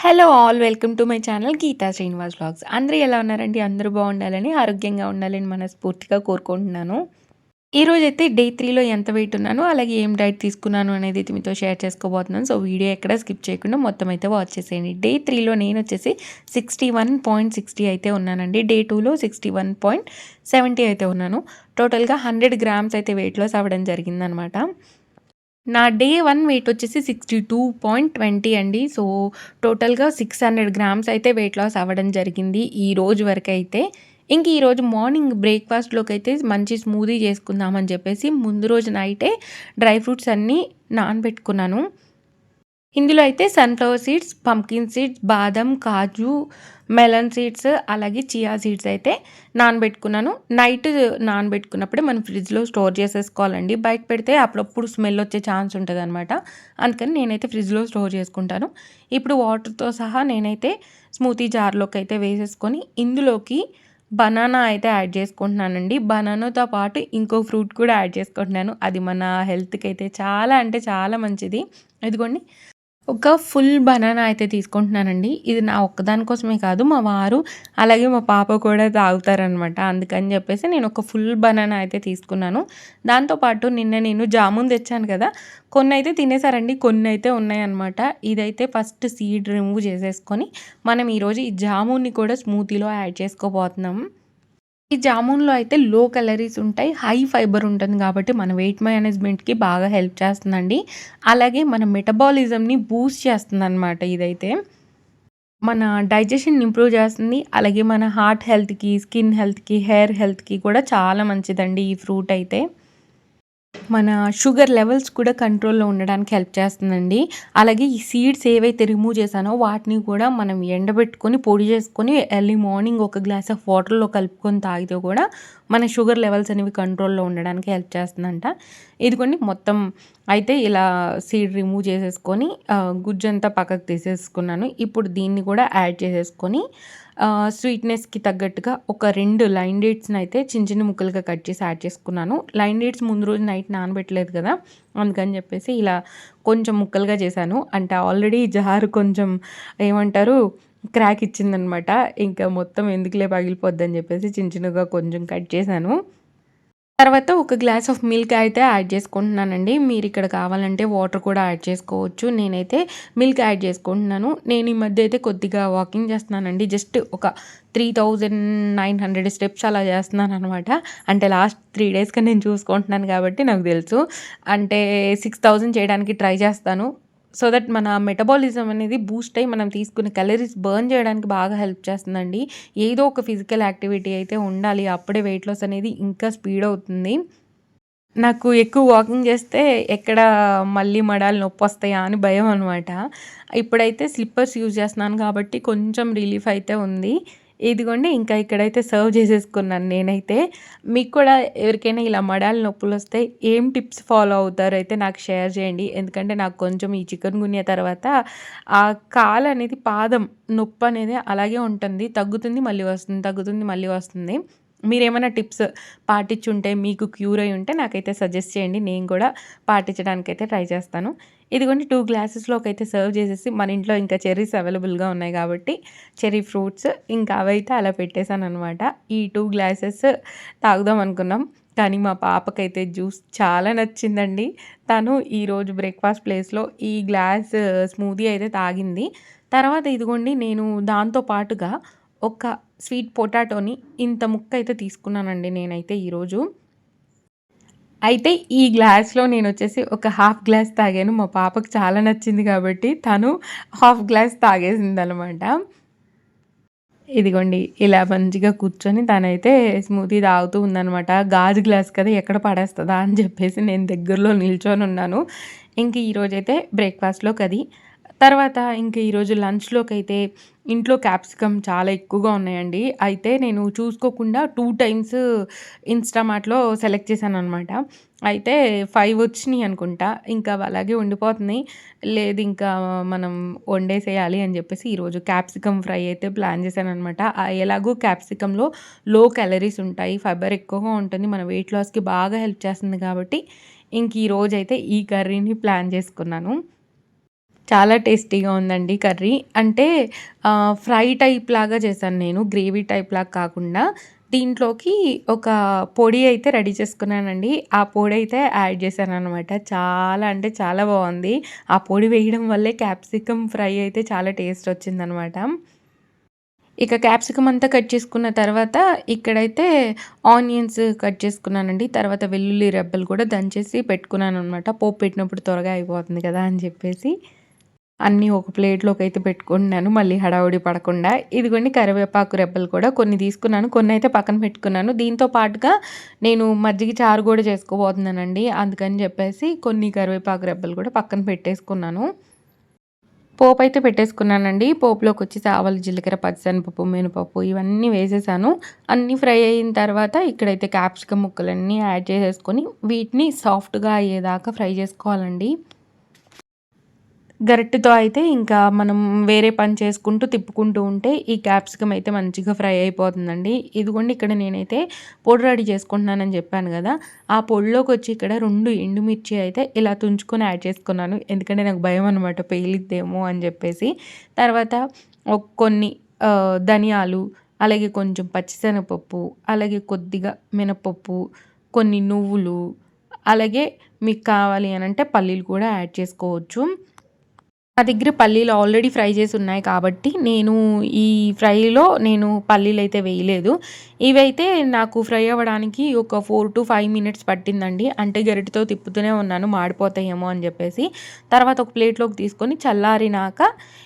Hello all welcome to my channel Geetha Srinivas vlogs. అందరూ ఎలా ఉన్నారండి? అందరూ బాగుండాలని, ఆరోగ్యంగా ఉండాలని మనస్ఫూర్తిగా కోరుకుంటున్నాను. ఈరోజైతే డే 3లో ఎంత వెయిట్ ఉన్నానో, అలాగే ఏం డైట్ తీసుకున్నాను అనేది అయితే మీతో షేర్ చేసుకోబోతున్నాను. సో వీడియో ఎక్కడ స్కిప్ చేయకుండా మొత్తం అయితే వాచ్ చేసేయండి. డే 3లో నేను వచ్చేసి 61.60 అయితే ఉన్నానండి. డే 2లో 61.70 అయితే ఉన్నాను. టోటల్గా 100 గ్రామ్స్ అయితే వెయిట్ లాస్ అవ్వడం జరిగిందనమాట. నా డే 1 వెయిట్ వచ్చేసి 62.20 అండి. సో, టోటల్‌గా 600 గ్రామ్స్ అయితే వెయిట్ లాస్ అవ్వడం జరిగింది ఈ రోజు వరకైతే. ఇంక ఈరోజు మార్నింగ్ బ్రేక్‌ఫాస్ట్‌లోకైతే మంచి స్మూదీ చేసుకుందామని చెప్పేసి ముందు రోజు నైటే డ్రై ఫ్రూట్స్ అన్నీ నానబెట్టుకున్నాను. ఇందులో అయితే సన్‌ఫ్లవర్ సీడ్స్, పంప్కిన్ సీడ్స్, బాదం, కాజు, మెలన్ సీడ్స్, అలాగే చియా సీడ్స్ అయితే నానబెట్టుకున్నాను. నైట్ నానబెట్టుకున్నప్పుడే మనం ఫ్రిడ్జ్‌లో స్టోర్ చేసేసుకోవాలండి. బయట పెడితే అప్పుడప్పుడు స్మెల్ వచ్చే ఛాన్స్ ఉంటదనమాట. అందుకని నేనైతే ఫ్రిడ్జ్‌లో స్టోర్ చేసుకుంటాను. ఇప్పుడు వాటర్‌తో సహా నేనైతే స్మూతీ జార్‌లోకైతే వేసేసుకొని ఇందులోకి బనానా అయితే యాడ్ చేసుకుంటున్నానండి. బనానాతో పాటు ఇంకో ఫ్రూట్ కూడా యాడ్ చేసుకుంటున్నాను. అది మన హెల్త్‌కైతే చాలా అంటే చాలా మంచిది. ఇదిగోండి, ఒక ఫుల్ బనానా అయితే తీసుకుంటున్నానండి. ఇది నా ఒక్కదాని కోసమే కాదు, మా వారు అలాగే మా పాప కూడా తాగుతారనమాట. అందుకని చెప్పేసి నేను ఒక ఫుల్ బనానా అయితే తీసుకున్నాను. దాంతో పాటు నిన్న నేను జామున్ తెచ్చాను కదా! కొన్నైతే తినేసారండి. కొన్నైతే ఉన్నాయన్నమాట. ఇదైతే ఫస్ట్ సీడ్ రిమూవ్ చేసేసుకొని మనం ఈరోజు ఈ జామున్ని కూడా స్మూతీలో యాడ్ చేసుకోబోతున్నాం. ఈ జామున్‌లో అయితే లో క్యాలరీస్ ఉంటాయి. హై ఫైబర్ ఉంటుంది కాబట్టి మన వెయిట్ మేనేజ్‌మెంట్‌కి బాగా హెల్ప్ చేస్తుందండి. అలాగే మన మెటబాలిజంని బూస్ట్ చేస్తుందనమాట ఇదైతే. మన డైజెషన్‌ని ఇంప్రూవ్ చేస్తుంది. అలాగే మన హార్ట్ హెల్త్‌కి, స్కిన్ హెల్త్‌కి, హెయిర్ హెల్త్‌కి కూడా చాలా మంచిదండి ఈ ఫ్రూట్ అయితే. మన షుగర్ లెవెల్స్ కూడా కంట్రోల్‌లో ఉండడానికి హెల్ప్ చేస్తుందండి. అలాగే ఈ సీడ్స్ ఏవైతే రిమూవ్ చేశానో వాటిని కూడా మనం ఎండబెట్టుకొని, పొడి చేసుకొని ఎర్లీ మార్నింగ్ ఒక గ్లాస్ ఆఫ్ వాటర్‌లో కలుపుకొని తాగితే కూడా మన షుగర్ లెవెల్స్ అనేవి కంట్రోల్‌లో ఉండడానికి హెల్ప్ చేస్తుందంట. ఇదిగోండి, మొత్తం అయితే ఇలా సీడ్ రిమూవ్ చేసేసుకొని గుజ్జంతా పక్కకు తీసేసుకున్నాను. ఇప్పుడు దీన్ని కూడా యాడ్ చేసేసుకొని స్వీట్‌నెస్‌కి తగ్గట్టుగా ఒక 2 లైన్ డేట్స్‌ని అయితే చిన్న చిన్న ముక్కలుగా కట్ చేసి యాడ్ చేసుకున్నాను. లైన్ డేట్స్ ముందు రోజు నైట్ నానబెట్టలేదు కదా! అందుకని చెప్పేసి ఇలా కొంచెం ముక్కలుగా చేశాను. అంటే ఆల్రెడీ జారు కొంచెం ఏమంటారు, క్రాక్ ఇచ్చిందనమాట. ఇంకా మొత్తం ఎందుకులే పగిలిపోద్దని చెప్పేసి చిన్న చిన్నగా కొంచెం కట్ చేశాను. తర్వాత ఒక గ్లాస్ ఆఫ్ మిల్క్ అయితే యాడ్ చేసుకుంటున్నానండి. మీరిక్కడ కావాలంటే వాటర్ కూడా యాడ్ చేసుకోవచ్చు. నేనైతే మిల్క్ యాడ్ చేసుకుంటున్నాను. నేను ఈ మధ్య అయితే కొద్దిగా వాకింగ్ చేస్తున్నానండి. జస్ట్ ఒక 3900 స్టెప్స్ అలా చేస్తున్నాననమాట. అంటే లాస్ట్ 3 డేస్‌గా నేను చూసుకుంటున్నాను కాబట్టి నాకు తెలుసు. అంటే 6000 చేయడానికి ట్రై చేస్తాను. సో దట్ మన మెటబాలిజం అనేది బూస్ట్ అయ్యి మనం తీసుకునే క్యాలరీస్ బర్న్ చేయడానికి బాగా హెల్ప్ చేస్తుందండి. ఏదో ఒక ఫిజికల్ యాక్టివిటీ అయితే ఉండాలి. అప్పుడే వెయిట్ లాస్ అనేది ఇంకా స్పీడ్ అవుతుంది. నాకు ఎక్కువ వాకింగ్ చేస్తే ఎక్కడ మళ్ళీ మడాలు నొప్పొస్తాయా అని భయం అనమాట. ఇప్పుడైతే స్లిప్పర్స్ యూజ్ చేస్తున్నాను కాబట్టి కొంచెం రిలీఫ్ అయితే ఉంది. ఇదిగోండి, ఇంకా ఇక్కడైతే సర్వ్ చేసేసుకున్నాను నేనైతే. మీకు కూడా ఎవరికైనా ఇలా మడాలు నొప్పులొస్తే ఏం టిప్స్ ఫాలో అవుతారో అయితే నాకు షేర్ చేయండి. ఎందుకంటే నాకు కొంచెం ఈ చికెన్ గున్యా తర్వాత ఆ కాలనేది, పాదం నొప్పనేది అలాగే ఉంటుంది. తగ్గుతుంది, మళ్ళీ వస్తుంది, తగ్గుతుంది, మళ్ళీ వస్తుంది. మీరేమైనా టిప్స్ పాటించుంటే, మీకు క్యూర్ అయ్యి ఉంటే నాకైతే సజెస్ట్ చేయండి. నేను కూడా పాటించడానికైతే ట్రై చేస్తాను. ఇదిగోండి, 2 గ్లాసెస్‌లోకైతే సర్వ్ చేసేసి, మన ఇంట్లో ఇంకా చెర్రీస్ అవైలబుల్‌గా ఉన్నాయి కాబట్టి చెర్రీ ఫ్రూట్స్ ఇంకా అవైతే అలా పెట్టేసాననమాట. ఈ 2 గ్లాసెస్ తాగుదాం అనుకున్నాం. కానీ మా పాపకైతే జ్యూస్ చాలా నచ్చిందండి. తను ఈరోజు బ్రేక్‌ఫాస్ట్ ప్లేస్‌లో ఈ గ్లాస్ స్మూదీ అయితే తాగింది. తర్వాత ఇదిగోండి, నేను దాంతో పాటుగా ఒక స్వీట్ పొటాటోని ఇంత ముక్క అయితే తీసుకున్నానండి నేనైతే ఈరోజు. అయితే ఈ గ్లాస్‌లో నేనొచ్చేసి ఒక హాఫ్ గ్లాస్ తాగాను. మా పాపకి చాలా నచ్చింది కాబట్టి తను హాఫ్ గ్లాస్ తాగేసిందనమాట. ఇదిగోండి, ఇలా మంచిగా కూర్చొని తనైతే స్మూతీ తాగుతూ ఉందనమాట. గాజు గ్లాస్ కదా, ఎక్కడ పడేస్తదా అని చెప్పేసి నేను దగ్గరలో నిల్చొనున్నాను. ఇంక ఈరోజైతే బ్రేక్‌ఫాస్ట్‌లోకది. తర్వాత ఇంక ఈరోజు లంచ్‌లోకైతే ఇంట్లో క్యాప్సికమ్ చాలా ఎక్కువగా ఉన్నాయండి. అయితే నేను చూసుకోకుండా 2 టైమ్స్ ఇన్‌స్టామార్ట్‌లో సెలెక్ట్ చేశాననమాట. అయితే 5 వచ్చినియి అనుకుంటా. ఇంకా అవి అలాగే ఉండిపోతున్నాయి. లేదు, ఇంకా మనం వండేసేయాలి అని జెప్పేసి ఈరోజు క్యాప్సికమ్ ఫ్రై అయితే ప్లాన్ చేశాననమాట. ఎలాగో క్యాప్సికమ్‌లో లో క్యాలరీస్ ఉంటాయి. ఫైబర్ ఎక్కువగా ఉంటుంది. మన వెయిట్ లాస్‌కి బాగా హెల్ప్ చేస్తుంది కాబట్టి ఇంక ఈరోజైతే ఈ కర్రీని ప్లాన్ చేసుకున్నాను. చాలా టేస్టీగా ఉందండి కర్రీ. అంటే ఫ్రై టైప్ లాగా చేశాను నేను. గ్రేవీ టైప్ లాగా కాకుండా దీంట్లోకి ఒక పొడి అయితే రెడీ చేసుకున్నానండి. ఆ పొడైతే యాడ్ చేశాననమాట. చాలా అంటే చాలా బావుంది. ఆ పొడి వేయడం వల్లే క్యాప్సికమ్ ఫ్రై అయితే చాలా టేస్ట్ వచ్చిందనమాట. ఇక క్యాప్సికమ్ అంతా కట్ చేసుకున్న తర్వాత ఇక్కడైతే ఆనియన్స్ కట్ చేసుకున్నానండి. తర్వాత వెల్లుల్లి రెబ్బలు కూడా దంచేసి పెట్టుకున్నాననమాట. పోపు పెట్టినప్పుడు త్వరగా అయిపోతుంది కదా అని చెప్పేసి. అన్నీ ఒక ప్లేట్‌లోకైతే పెట్టుకుంటున్నాను. మళ్ళీ హడావుడి పడకుండా. ఇదిగోండి కరివేపాకు రెబ్బలు కూడా కొన్ని తీసుకున్నాను. కొన్నైతే పక్కన పెట్టుకున్నాను. దీంతో పాటుగా నేను మజ్జిగ చారు గూడా చేసుకోబోతున్నానండి. అందుకని చెప్పేసి కొన్ని కరివేపాకు రెబ్బలు కూడా పక్కన పెట్టేసుకున్నాను. పోపైతే పెట్టేసుకున్నానండి. పోపులోకొచ్చేసి ఆవాలు, జీలకర్ర, పచ్చిశనగపప్పు, మినపప్పు ఇవన్నీ వేసేసాను. అన్నీ ఫ్రై అయిన తర్వాత ఇక్కడైతే క్యాప్సికమ్ ముక్కలన్నీ యాడ్ చేసేసుకొని వీటిని సాఫ్ట్‌గా అయ్యేదాకా ఫ్రై చేసుకోవాలండి. గరిటెతో అయితే ఇంకా మనం వేరే పని చేసుకుంటూ తిప్పుకుంటూ ఉంటే ఈ క్యాప్సికమ్ అయితే మంచిగా ఫ్రై అయిపోతుందండి. ఇదిగోండి ఇక్కడ నేనైతే పొడి రెడీ చేసుకుంటున్నానని చెప్పాను కదా! ఆ పొడిలోకొచ్చి ఇక్కడ 2 ఎండుమిర్చి అయితే ఇలా తుంచుకొని యాడ్ చేసుకున్నాను. ఎందుకంటే నాకు భయం అనమాట పేలిద్దేమో అని చెప్పేసి. తర్వాత కొన్ని ధనియాలు, అలాగే కొంచెం పచ్చిశనగపప్పు, అలాగే కొద్దిగా మినపప్పు, కొన్ని నువ్వులు, అలాగే మీకు కావాలి అనంటే పల్లీలు కూడా యాడ్ చేసుకోవచ్చు. నా దగ్గర పల్లీలు ఆల్రెడీ ఫ్రై చేసి ఉన్నాయి కాబట్టి ఈ ఫ్రైలో పల్లీలైతే వేయలేదు. ఇవైతే నాకు ఫ్రై అవ్వడానికి ఒక 4-5 మినిట్స్ పట్టిందండి. అంటే గరిటెతో తిప్పుతూనే ఉన్నాను మాడిపోతాయేమో అని చెప్పేసి. తర్వాత ఒక ప్లేట్‌లోకి తీసుకొని చల్లారినాక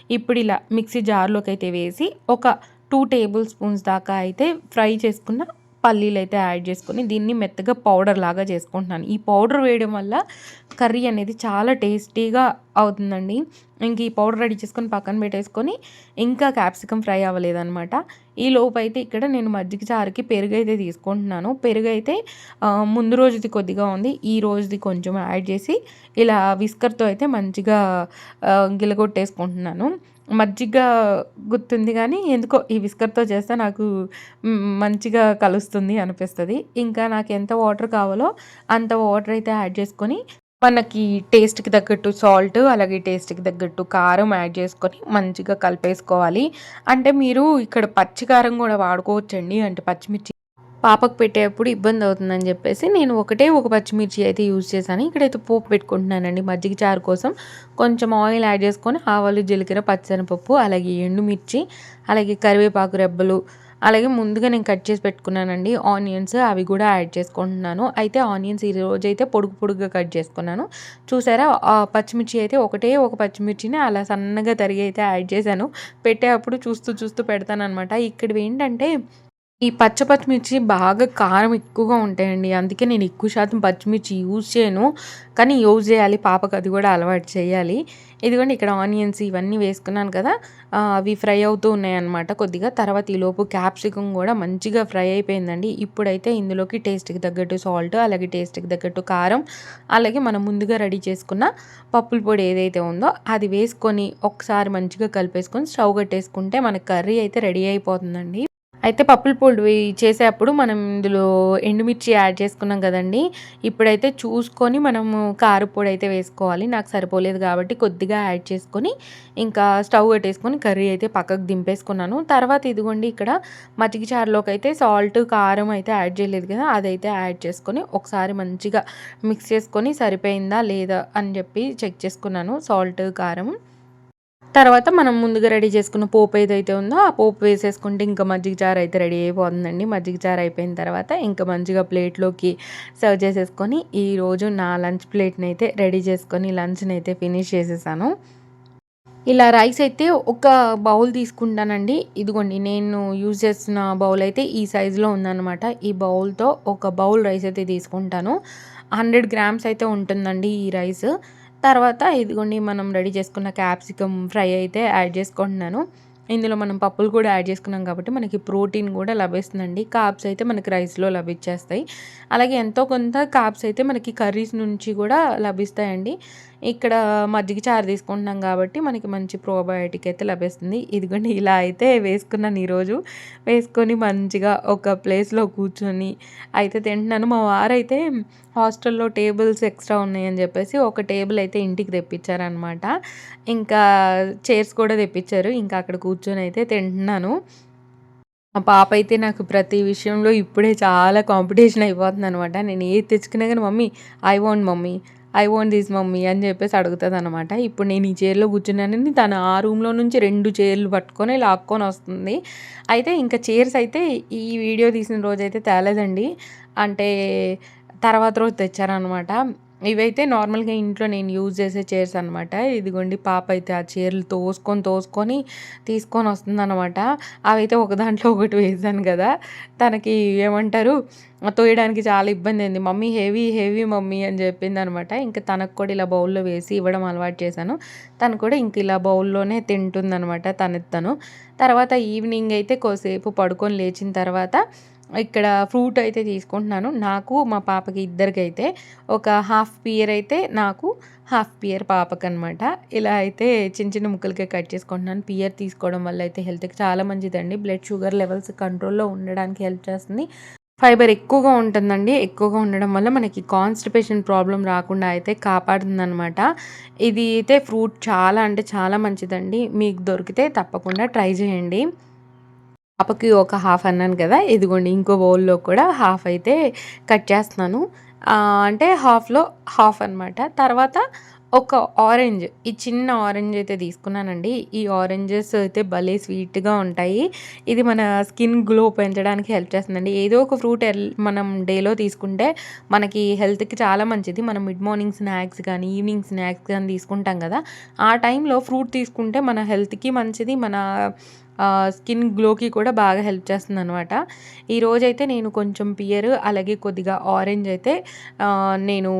ఇప్పుడు ఇలా మిక్సీ జార్‌లోకైతే వేసి ఒక 2 టేబుల్ స్పూన్స్ దాకా అయితే ఫ్రై చేసుకున్న పల్లీలైతే యాడ్ చేసుకొని దీన్ని మెత్తగా పౌడర్ లాగా చేసుకుంటున్నాను. ఈ పౌడర్ వేయడం వల్ల కర్రీ అనేది చాలా టేస్టీగా అవుతుందండి. ఇంక ఈ పౌడర్ రెడీ చేసుకొని పక్కన పెట్టేసుకొని ఇంకా క్యాప్సికమ్ ఫ్రై అవ్వలేదనమాట. ఈ లోపైతే ఇక్కడ నేను మజ్జిగ చారుకి పెరుగైతే తీసుకుంటున్నాను. పెరుగైతే ముందు రోజుది కొద్దిగా ఉంది. ఈ రోజుది కొంచెం యాడ్ చేసి ఇలా విస్కర్‌తో అయితే మంచిగా గిలగొట్టేసుకుంటున్నాను. మజ్జిగ గుర్తుంది గానీ ఎందుకో ఈ విస్కర్‌తో చేస్తే నాకు మంచిగా కలుస్తుంది అనిపిస్తది. ఇంకా నాకెంత వాటర్ కావాలో అంత వాటర్ అయితే యాడ్ చేసుకొని మనకి టేస్ట్‌కి తగ్గట్టు సాల్ట్, అలాగే టేస్ట్‌కి తగ్గట్టు కారం యాడ్ చేసుకొని మంచిగా కలిపేసుకోవాలి. అంటే మీరు ఇక్కడ పచ్చి కారం గూడా వాడుకోవచ్చండి. అంటే పచ్చిమిర్చి పాపకు పెట్టేటప్పుడు ఇబ్బందవుతుందని జెప్పేసి నేను ఒక పచ్చిమిర్చి అయితే యూజ్ చేశాను. ఇక్కడైతే పోపు పెట్టుకుంటున్నానండి మజ్జిగ చారు కోసం. కొంచెం ఆయిల్ యాడ్ చేసుకొని ఆవాలు, జీలకర్ర, పచ్చిశనగపప్పు, అలాగే ఎండుమిర్చి, అలాగే కరివేపాకు రెబ్బలు, అలాగే ముందుగా నేను కట్ చేసి పెట్టుకున్నానండి ఆనియన్స్ అవి గూడా యాడ్ చేసుకుంటున్నాను. అయితే ఆనియన్స్ ఈరోజైతే పొడుగు పొడుగ్గా కట్ చేసుకున్నాను. చూసారా పచ్చిమిర్చి అయితే ఒక పచ్చిమిర్చిని అలా సన్నగా తరిగి అయితే యాడ్ చేశాను. పెట్టేటప్పుడు చూస్తూ పెడతాననమాట. ఇక్కడివేంటంటే ఈ పచ్చిమిర్చి బాగా కారం ఎక్కువగా ఉంటాయండి. అందుకే నేను ఎక్కువ శాతం పచ్చిమిర్చి యూజ్ చేయను. కానీ యూజ్ చేయాలి. పాపకు అది కూడా అలవాటు చేయాలి. ఇదిగోండి ఇక్కడ ఆనియన్స్ ఇవన్నీ వేసుకున్నాను కదా! అవి ఫ్రై అవుతూ ఉన్నాయన్నమాట కొద్దిగా. తర్వాత ఈలోపు క్యాప్సికమ్ కూడా మంచిగా ఫ్రై అయిపోయిందండి. ఇప్పుడైతే ఇందులోకి టేస్ట్‌కి తగ్గట్టు సాల్ట్, అలాగే టేస్ట్‌కి తగ్గట్టు కారం, అలాగే మనం ముందుగా రెడీ చేసుకున్న పప్పుల పొడి ఏదైతే ఉందో అది వేసుకొని ఒకసారి మంచిగా కలిపేసుకొని స్టవ్ కట్టేసుకుంటే మన కర్రీ అయితే రెడీ అయిపోతుందండి. అయితే పప్పుల పొడి చేసేప్పుడు మనం ఇందులో ఎండుమిర్చి యాడ్ చేసుకున్నాం కదండీ! ఇప్పుడైతే చూసుకొని మనము కారప్పొడి అయితే వేసుకోవాలి. నాకు సరిపోలేదు కాబట్టి కొద్దిగా యాడ్ చేసుకొని, ఇంకా స్టవ్ కట్టేసుకొని కర్రీ అయితే పక్కకు దింపేసుకున్నాను. తర్వాత ఇదిగోండి ఇక్కడ మజ్జిగ చారులోకైతే సాల్ట్, కారం అయితే యాడ్ చేయలేదు కదా! అదైతే యాడ్ చేసుకొని ఒకసారి మంచిగా మిక్స్ చేసుకొని సరిపోయిందా లేదా అని చెప్పి చెక్ చేసుకున్నాను సాల్ట్, కారం. తర్వాత మనం ముందుగా రెడీ చేసుకున్న పోపు ఏదైతే ఉందో, ఆ పోపు వేసేసుకుంటే ఇంకా మజ్జిగ చారు అయితే రెడీ అయిపోతుందండి. మజ్జిగ చారు అయిపోయిన తర్వాత ఇంకా మంచిగా ప్లేట్‌లోకి సర్వ్ చేసేసుకొని, ఈరోజు నా లంచ్ ప్లేట్‌నైతే రెడీ చేసుకొని లంచ్‌నైతే ఫినిష్ చేసేసాను. ఇలా రైస్ అయితే ఒక బౌల్ తీసుకుంటానండి. ఇదిగోండి నేను యూజ్ చేస్తున్న బౌల్ అయితే ఈ సైజులో ఉందనమాట. ఈ బౌల్‌తో ఒక బౌల్ రైస్ అయితే తీసుకుంటాను. 100 గ్రామ్స్ అయితే ఉంటుందండి ఈ రైస్. తర్వాత ఇదిగోండి మనం రెడీ చేసుకున్న క్యాప్సికమ్ ఫ్రై అయితే యాడ్ చేసుకుంటున్నాను. ఇందులో మనం పప్పులు కూడా యాడ్ చేసుకున్నాం కాబట్టి మనకి ప్రోటీన్ కూడా లభిస్తుందండి. కార్బ్స్ అయితే మనకి రైస్‌లో లభించేస్తాయి. అలాగే ఎంతో కొంత కార్బ్స్ అయితే మనకి కర్రీస్ నుంచి కూడా లభిస్తాయండి. ఇక్కడ మజ్జిగ చారు తీసుకుంటున్నాం కాబట్టి మనకి మంచి ప్రోబయోటిక్ అయితే లభిస్తుంది. ఇదిగోండి ఇలా అయితే వేసుకున్నాను ఈరోజు. వేసుకొని మంచిగా ఒక ప్లేస్‌లో కూర్చొని అయితే తింటున్నాను. మా వారైతే హాస్టల్‌లో టేబుల్స్ ఎక్స్ట్రా ఉన్నాయని చెప్పేసి ఒక టేబుల్ అయితే ఇంటికి తెప్పించారనమాట. ఇంకా చైర్స్ కూడా తెప్పించారు. ఇంకా అక్కడ కూర్చొని అయితే తింటున్నాను. మా పాప అయితే నాకు ప్రతి విషయంలో ఇప్పుడే చాలా కాంపిటీషన్ అయిపోతుందనమాట. నేను ఏది తెచ్చుకున్నా గానీ mummy mummy, I want this mummy అని చెప్పేసి అడుగుతదనమాట. ఇప్పుడు నేను ఈ చైర్‌లో కూర్చున్నానని తను ఆ రూమ్‌లో నుంచి 2 చైర్‌లు పట్టుకొని లాక్కొనొస్తుంది. అయితే ఇంకా చైర్స్ అయితే ఈ వీడియో తీసిన రోజైతే తేలేదండి. అంటే తర్వాత రోజు తెచ్చారనమాట. ఇవైతే నార్మల్‌గా ఇంట్లో నేను యూజ్ చేసే చైర్స్ అనమాట. ఇదిగోండి పాప అయితే ఆ చైర్లు తోసుకొని తీసుకొనొస్తుందనమాట. అవైతే ఒక దాంట్లో ఒకటి వేశాను గదా! తనకి ఏమంటారు తోయడానికి చాలా ఇబ్బందయింది. మమ్మీ హెవీ మమ్మీ అని చెప్పిందనమాట. ఇంక తనకు కూడా ఇలా బౌల్‌లో వేసి ఇవ్వడం అలవాటు చేశాను. తను కూడా ఇంక ఇలా బౌల్‌లోనే తింటుందనమాట తనది తను. తర్వాత ఈవినింగ్ అయితే కొద్దిసేపు పడుకొని లేచిన తర్వాత ఇక్కడ ఫ్రూట్ అయితే తీసుకుంటున్నాను. నాకు, మా పాపకి ఇద్దరికైతే ఒక హాఫ్ పియర్ అయితే నాకు, హాఫ్ పియర్ పాపకనమాట. ఇలా అయితే చిన్న చిన్న ముక్కలకే కట్ చేసుకుంటున్నాను. పియర్ తీసుకోవడం వల్ల అయితే హెల్త్‌కి చాలా మంచిదండి. బ్లడ్ షుగర్ లెవెల్స్ కంట్రోల్‌లో ఉండడానికి హెల్ప్ చేస్తుంది. ఫైబర్ ఎక్కువగా ఉంటుందండి. ఎక్కువగా ఉండడం వల్ల మనకి కాన్‌స్టిపేషన్ ప్రాబ్లమ్ రాకుండా అయితే కాపాడుతుందనమాట. ఇది అయితే ఫ్రూట్ చాలా అంటే చాలా మంచిదండి. మీకు దొరికితే తప్పకుండా ట్రై చేయండి. పాపకి ఒక హాఫ్ అన్నాను కదా! ఇదిగోండి ఇంకో బౌల్‌లో కూడా హాఫ్ అయితే కట్ చేస్తున్నాను. అంటే హాఫ్‌లో హాఫ్ అనమాట. తర్వాత ఒక ఆరెంజ్, ఈ చిన్న ఆరెంజ్ అయితే తీసుకున్నానండి. ఈ ఆరెంజెస్ అయితే భలే స్వీట్‌గా ఉంటాయి. ఇది మన స్కిన్ గ్లో పెంచడానికి హెల్ప్ చేస్తుందండి. ఏదో ఒక ఫ్రూట్ మనం డేలో తీసుకుంటే మనకి హెల్త్‌కి చాలా మంచిది. మనం మిడ్ మార్నింగ్ స్నాక్స్ గానీ, ఈవినింగ్ స్నాక్స్ గానీ తీసుకుంటాం కదా! ఆ టైంలో ఫ్రూట్ తీసుకుంటే మన హెల్త్‌కి మంచిది. మన స్కిన్ గ్లోకి కూడా బాగా హెల్ప్ చేస్తుందనమాట. ఈరోజైతే నేను కొంచెం పియర్ అలాగే కొద్దిగా ఆరెంజ్ అయితే నేను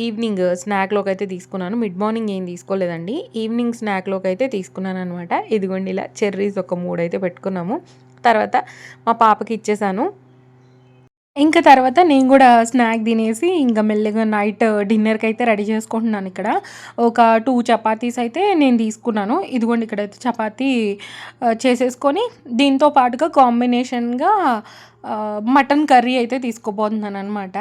ఈవినింగ్ స్నాక్‌లోకైతే తీసుకున్నాను. మిడ్ మార్నింగ్ ఏం తీసుకోలేదండి. ఈవినింగ్ స్నాక్‌లోకైతే తీసుకున్నాననమాట. ఇదిగోండి ఇలా చెర్రీస్ ఒక 3 అయితే పెట్టుకున్నాము. తర్వాత మా పాపకి ఇచ్చేసాను. ఇంక తర్వాత నేను గూడా స్నాక్ తినేసి ఇంక మెల్లగా నైట్ డిన్నర్‌కైతే రెడీ చేసుకుంటున్నాను ఇక్కడ. ఒక 2 చపాతీస్ అయితే నేను తీసుకున్నాను. ఇదిగోండి ఇక్కడైతే చపాతీ చేసేసుకొని దీంతో పాటుగా కాంబినేషన్‌గా మటన్ కర్రీ అయితే తీసుకోబోతున్నాననమాట.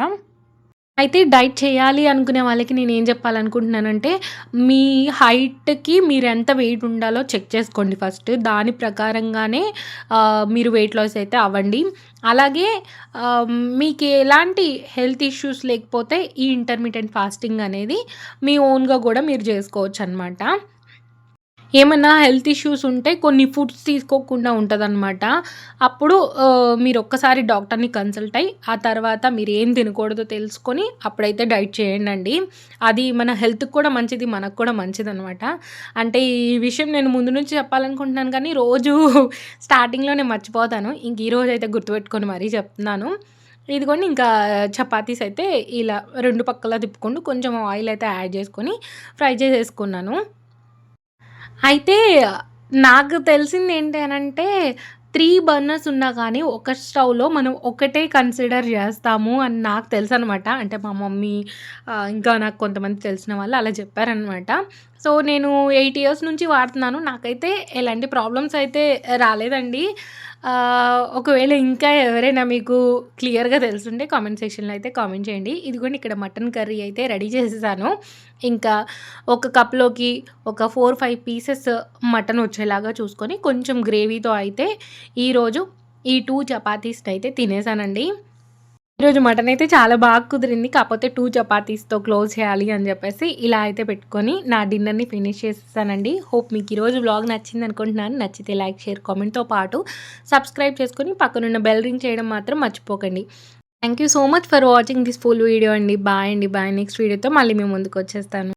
అయితే డైట్ చేయాలి అనుకునే వాళ్ళకి నేనేం చెప్పాలనుకుంటున్నానంటే, మీ హైట్‌కి మీరెంత వెయిట్ ఉండాలో చెక్ చేసుకోండి ఫస్ట్. దాని ప్రకారంగానే మీరు వెయిట్ లాస్ అయితే అవ్వండి. అలాగే మీకు ఎలాంటి హెల్త్ ఇష్యూస్ లేకపోతే ఈ ఇంటర్మిటెంట్ ఫాస్టింగ్ అనేది మీ ఓన్‌గా గూడా మీరు జేసుకోవచ్చనమాట. ఏమన్నా హెల్త్ ఇష్యూస్ ఉంటే కొన్ని ఫుడ్స్ తీసుకోకుండా ఉంటదనమాట. అప్పుడు మీరొక్కసారి డాక్టర్‌ని కన్సల్ట్ అయ్యి, ఆ తర్వాత మీరేం తినకూడదో తెలుసుకొని అప్పుడైతే డైట్ చేయండండి. అది మన హెల్త్‌కి కూడా మంచిది, మనకు కూడా మంచిదనమాట. అంటే ఈ విషయం నేను ముందు నుంచి చెప్పాలనుకుంటున్నాను కానీ, రోజు స్టార్టింగ్‌లోనే మర్చిపోతాను. ఇంక ఈరోజైతే గుర్తుపెట్టుకొని మరీ చెప్తున్నాను. ఇదిగోండి ఇంకా చపాతీస్ అయితే ఇలా 2 పక్కలా తిప్పుకుంటూ కొంచెం ఆయిల్ అయితే యాడ్ చేసుకొని ఫ్రై చేసేసుకున్నాను. అయితే నాకు తెలిసిందేంటి అనంటే 3 బర్నర్స్ ఉన్నా కానీ ఒక స్టవ్‌లో మనం ఒకటే కన్సిడర్ జేస్తాము అని నాకు తెలుసనమాట. అంటే మా మమ్మీ ఇంకా నాకు కొంతమంది తెలిసిన వాళ్ళు అలా చెప్పారనమాట. సో, నేను 8 ఇయర్స్ నుంచి వాడుతున్నాను. నాకైతే ఎలాంటి ప్రాబ్లమ్స్ అయితే రాలేదండి. ఒకవేళ ఇంకా ఎవరైనా మీకు క్లియర్‌గా తెలిసుంటే కామెంట్ సెక్షన్‌లో అయితే కామెంట్ చేయండి. ఇదిగోండి ఇక్కడ మటన్ కర్రీ అయితే రెడీ చేసేసాను. ఇంకా ఒక కప్‌లోకి ఒక 4, 5 పీసెస్ మటన్ వచ్చేలాగా చూసుకొని కొంచెం గ్రేవీతో అయితే ఈరోజు ఈ 2 చపాతీస్‌నైతే తినేసానండి. ఈరోజు మటన్ అయితే చాలా బాగా కుదిరింది. కాపోతే 2 చపాతీస్‌తో క్లోజ్ చేయాలి అని చెప్పేసి ఇలా అయితే పెట్టుకొని నా డిన్నర్‌ని ఫినిష్ చేసేసానండి. హోప్ మీకు ఈరోజు వ్లాగ్ నచ్చిందనుకుంటున్నాను. నచ్చితే లైక్, షేర్, కామెంట్‌తో పాటు సబ్స్క్రైబ్ చేసుకొని పక్కనున్న బెల్ రింగ్ చేయడం మాత్రం మర్చిపోకండి. Thank you so much for watching this full video అండి. బాయ్ అండి. బాయ్. నెక్స్ట్ వీడియోతో మళ్ళీ మీ ముందుకొచ్చేస్తాను.